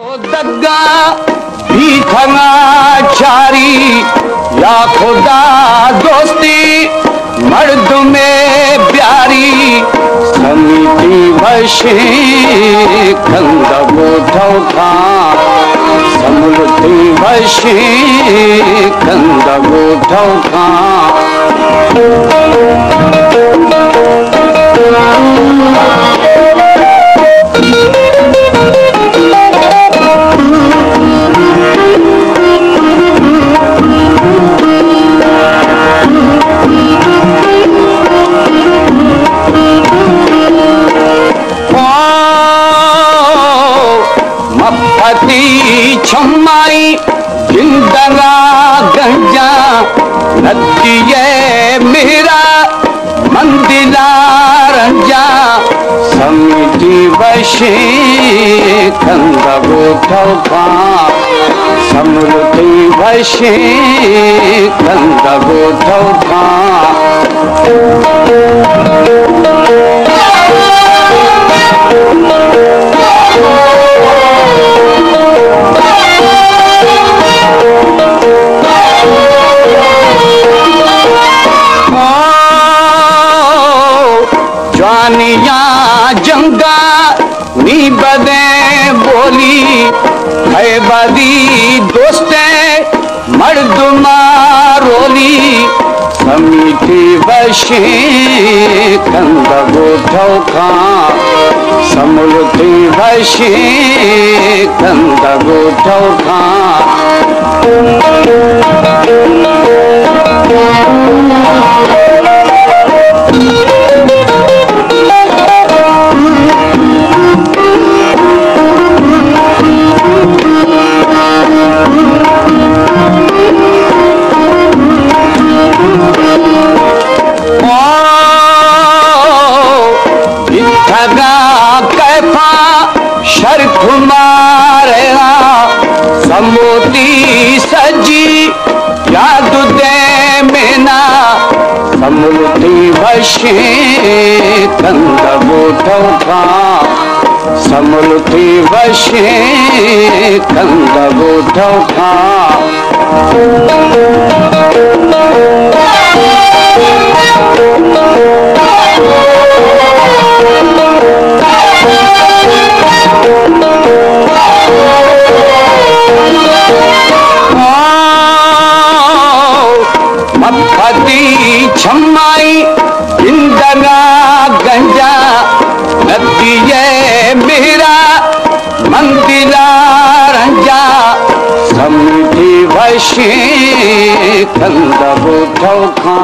दग्गा भी छारी या खुदा दोस्ती मर्द में प्यारी समिति वशे कंदबो धोखा समृद्धि वशे कंदबो धोखा छम्माई जिंदगा गंजा नदिये मेरा मंदिला रंजा समिति वशे कंदबो धोखा समृद्धि वशे कंदबो धोखा ज्वानिया जंगा नी बदे बोली है बदी दोस्ते मर्द मारोली समिति वशे कंदबो धोखा समृद्धि वशे कंदबो धोखा शर्ख मारेगा समोती सजी याद दे मेना समृद्धि वशे कंदबो धोखा समृद्धि वशे कंदबो धोखा छम्माई जिंदगा गंजा नदिये मेरा मंदिला रंजा समिति वशे कंदबो धोखा।